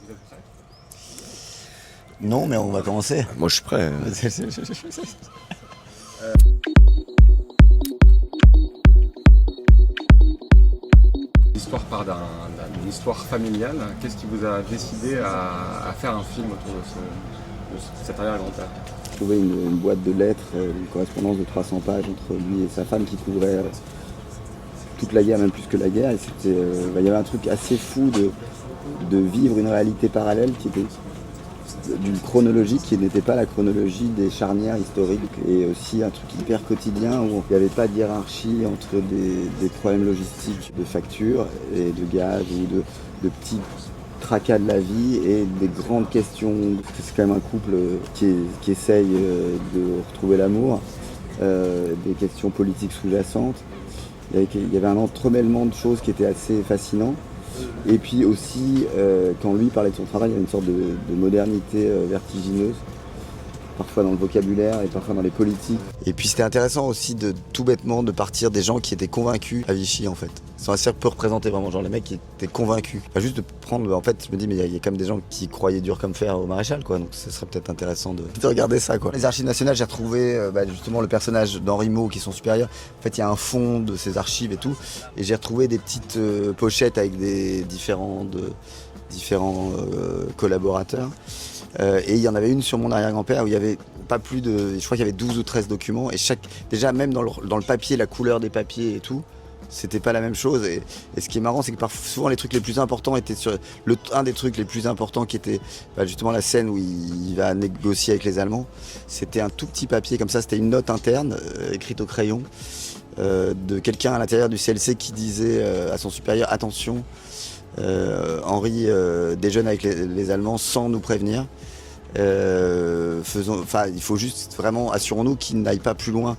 Vous êtes prêts? Non, mais on va commencer. Moi, je suis prêt. L'histoire part d'une histoire familiale. Qu'est-ce qui vous a décidé à faire un film autour de cet arrière-grand-père? J'ai trouvé une boîte de lettres, une correspondance de 300 pages entre lui et sa femme qui couvrait toute la guerre, même plus que la guerre. Et il y avait un truc assez fou de vivre une réalité parallèle qui était d'une chronologie qui n'était pas la chronologie des charnières historiques, et aussi un truc hyper quotidien où il n'y avait pas de hiérarchie entre des problèmes logistiques de factures et de gaz ou de petits tracas de la vie et des grandes questions. C'est quand même un couple qui essaye de retrouver l'amour, des questions politiques sous-jacentes. Il y avait un entremêlement de choses qui était assez fascinant. Et puis aussi, quand lui parlait de son travail, il y avait une sorte de modernité vertigineuse, parfois dans le vocabulaire et parfois dans les politiques. Et puis c'était intéressant aussi de tout bêtement de partir des gens qui étaient convaincus à Vichy en fait. Ils sont assez peu représentés vraiment, genre les mecs qui étaient convaincus. Pas juste de prendre, en fait je me dis mais il y a quand même des gens qui croyaient dur comme fer au maréchal quoi, donc ce serait peut-être intéressant de regarder ça quoi. Les archives nationales, j'ai retrouvé justement le personnage d'Henri Maud qui est son supérieur. En fait il y a un fond de ces archives et tout, et j'ai retrouvé des petites pochettes avec des différents collaborateurs. Et il y en avait une sur mon arrière-grand-père où il y avait pas plus de... Je crois qu'il y avait 12 ou 13 documents et déjà même dans le papier, la couleur des papiers et tout, c'était pas la même chose. Et ce qui est marrant, c'est que souvent les trucs les plus importants étaient sur... Un des trucs les plus importants qui était justement la scène où il va négocier avec les Allemands, c'était un tout petit papier comme ça, c'était une note interne écrite au crayon de quelqu'un à l'intérieur du CLC qui disait à son supérieur « Attention, Henri déjeune avec les Allemands sans nous prévenir. Il faut juste vraiment assurons-nous qu'il n'aille pas plus loin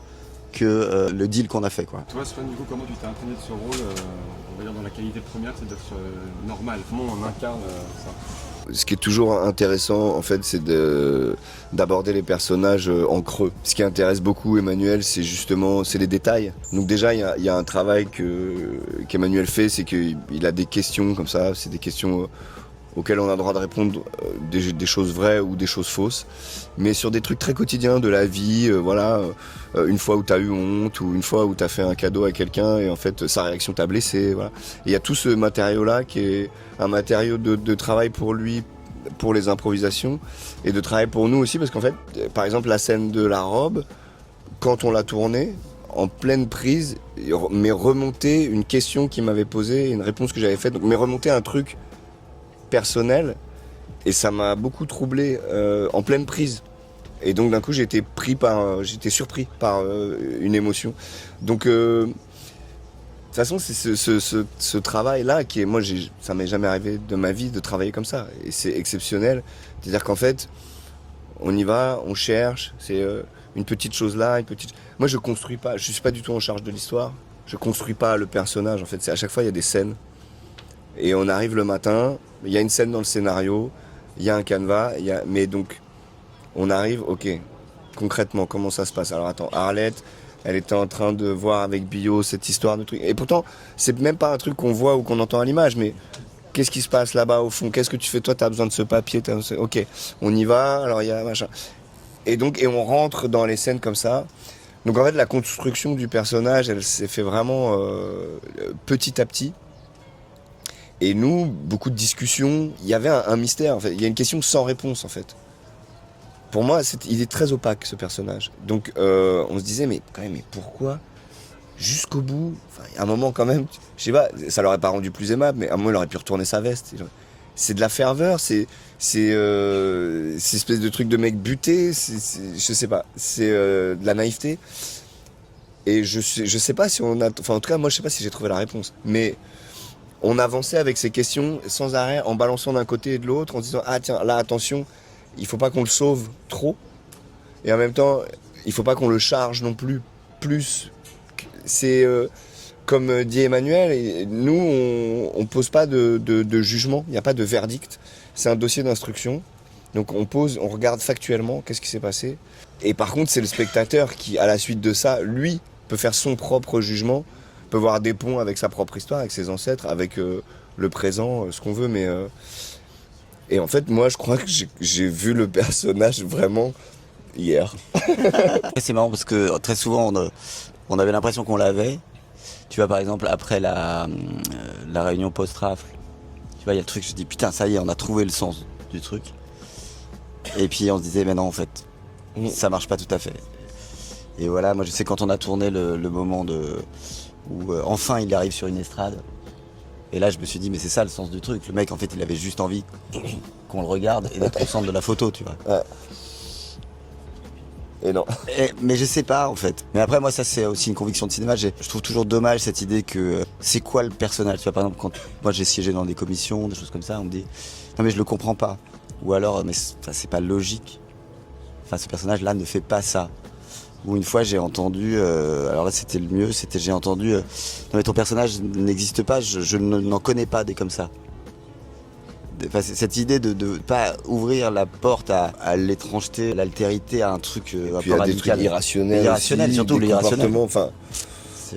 que le deal qu'on a fait quoi. Toi Swan, du coup, comment tu t'es imprégné de ce rôle, on va dire dans la qualité première, c'est d'être normal? Comment on incarne ça? Ce qui est toujours intéressant, en fait, c'est d'aborder les personnages en creux. Ce qui intéresse beaucoup Emmanuel, c'est les détails. Donc déjà, il y a un travail qu'Emmanuel fait, c'est qu'il a des questions comme ça, c'est des questions auxquelles on a le droit de répondre des choses vraies ou des choses fausses, mais sur des trucs très quotidiens de la vie, une fois où t'as eu honte, ou une fois où t'as fait un cadeau à quelqu'un et en fait sa réaction t'a blessé, voilà. Et il y a tout ce matériau-là qui est un matériau de travail pour lui, pour les improvisations, et de travail pour nous aussi, parce qu'en fait, par exemple, la scène de la robe, quand on l'a tournée, en pleine prise, m'est remonté une question qu'il m'avait posée, une réponse que j'avais faite, donc m'est remonté un truc personnel, et ça m'a beaucoup troublé en pleine prise. Et donc d'un coup j'étais surpris par une émotion. Donc de toute façon c'est ce travail-là qui est, ça m'est jamais arrivé de ma vie de travailler comme ça, et c'est exceptionnel. C'est-à-dire qu'en fait on y va, on cherche, c'est une petite chose là, Moi je construis pas, je suis pas du tout en charge de l'histoire, je construis pas le personnage en fait, c'est à chaque fois il y a des scènes. Et on arrive le matin, il y a une scène dans le scénario, il y a un canevas, mais donc on arrive, ok, concrètement, comment ça se passe? Alors attends, Arlette, elle était en train de voir avec Bio cette histoire de truc. Et pourtant, c'est même pas un truc qu'on voit ou qu'on entend à l'image, mais qu'est-ce qui se passe là-bas au fond? Qu'est-ce que tu fais? Toi, t'as besoin de ce papier, ok, on y va, alors il y a machin. Et on rentre dans les scènes comme ça. Donc en fait, la construction du personnage, elle s'est fait vraiment petit à petit. Et nous, beaucoup de discussions, il y avait un mystère, en fait. Il y a une question sans réponse, en fait. Pour moi, il est très opaque, ce personnage. Donc, on se disait, mais pourquoi jusqu'au bout? Enfin, à un moment, quand même, je sais pas, ça l'aurait pas rendu plus aimable, mais à un moment, il aurait pu retourner sa veste. C'est de la ferveur, c'est espèce de truc de mec buté, je sais pas, c'est de la naïveté. Et je sais pas si on a... Enfin, en tout cas, moi, je sais pas si j'ai trouvé la réponse. Mais... on avançait avec ces questions sans arrêt, en balançant d'un côté et de l'autre, en se disant « Ah tiens, là, attention, il faut pas qu'on le sauve trop. Et en même temps, il faut pas qu'on le charge non plus. C'est comme dit Emmanuel, et nous, on pose pas de jugement, il n'y a pas de verdict. C'est un dossier d'instruction. Donc on regarde factuellement qu'est-ce qui s'est passé. Et par contre, c'est le spectateur qui, à la suite de ça, lui, peut faire son propre jugement, peut voir des ponts avec sa propre histoire, avec ses ancêtres, avec le présent, ce qu'on veut, mais Et en fait, moi, je crois que j'ai vu le personnage vraiment hier. C'est marrant parce que très souvent on avait l'impression qu'on l'avait. Tu vois, par exemple, après la réunion post-rafle, tu vois, il y a le truc, je dis putain, ça y est, on a trouvé le sens du truc. Et puis on se disait, mais non, en fait, ça marche pas tout à fait. Et voilà, moi je sais quand on a tourné le moment où enfin il arrive sur une estrade. Et là je me suis dit, mais c'est ça le sens du truc. Le mec, en fait, il avait juste envie qu'on le regarde et d'être au centre de la photo, tu vois. Ouais. Et non. Mais je sais pas en fait. Mais après moi ça c'est aussi une conviction de cinéma. Je trouve toujours dommage cette idée que c'est quoi le personnage. Tu vois par exemple quand moi j'ai siégé dans des commissions, des choses comme ça, on me dit non mais je le comprends pas. Ou alors mais ça c'est pas logique. Enfin ce personnage là ne fait pas ça. Ou une fois j'ai entendu, alors là c'était le mieux, c'était j'ai entendu non mais ton personnage n'existe pas, je n'en connais pas des comme ça. Enfin, cette idée de pas ouvrir la porte à l'étrangeté, à l'altérité, à un truc un Puis peu il y a des radical. trucs irrationnels, Irrationnel, aussi, surtout des l'irrationnel. comportements. Enfin,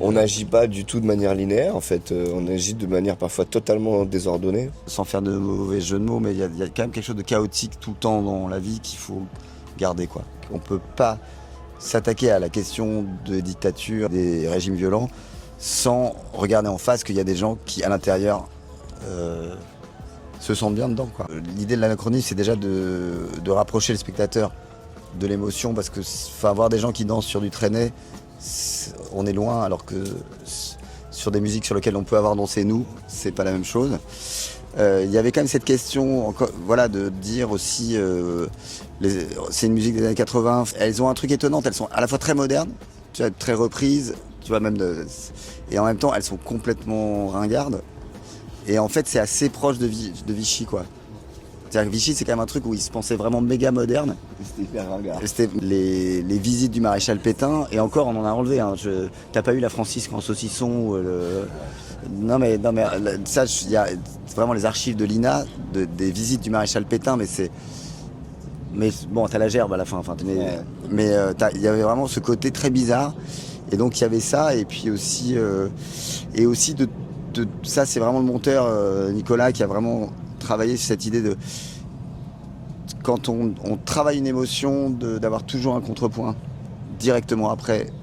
on n'agit pas du tout de manière linéaire, en fait. On agit de manière parfois totalement désordonnée. Sans faire de mauvais jeu de mots, mais il y a quand même quelque chose de chaotique tout le temps dans la vie qu'il faut garder, quoi. On peut pas s'attaquer à la question de dictature, des régimes violents, sans regarder en face qu'il y a des gens qui, à l'intérieur, se sentent bien dedans, quoi. L'idée de l'anachronisme, c'est déjà de rapprocher le spectateur de l'émotion, parce que voir des gens qui dansent sur du traîné, on est loin, alors que sur des musiques sur lesquelles on peut avoir dansé nous, c'est pas la même chose. Il y avait quand même cette question, voilà, de dire aussi, c'est une musique des années 80, elles ont un truc étonnant, elles sont à la fois très modernes, tu vois, très reprises, tu vois, même et en même temps elles sont complètement ringardes. Et en fait c'est assez proche de Vichy, quoi. C'est-à-dire que Vichy c'est quand même un truc où ils se pensaient vraiment méga moderne. C'était hyper ringard. C'était les visites du maréchal Pétain, et encore on en a enlevé, hein. T'as pas eu la Francisque en saucisson ou Non mais ça, il y a vraiment les archives de l'INA, des visites du maréchal Pétain, mais bon, t'as la gerbe à la fin, mais il y avait vraiment ce côté très bizarre, et donc il y avait ça, et puis aussi, ça c'est vraiment le monteur Nicolas qui a vraiment travaillé sur cette idée de quand on travaille une émotion, d'avoir toujours un contrepoint directement après.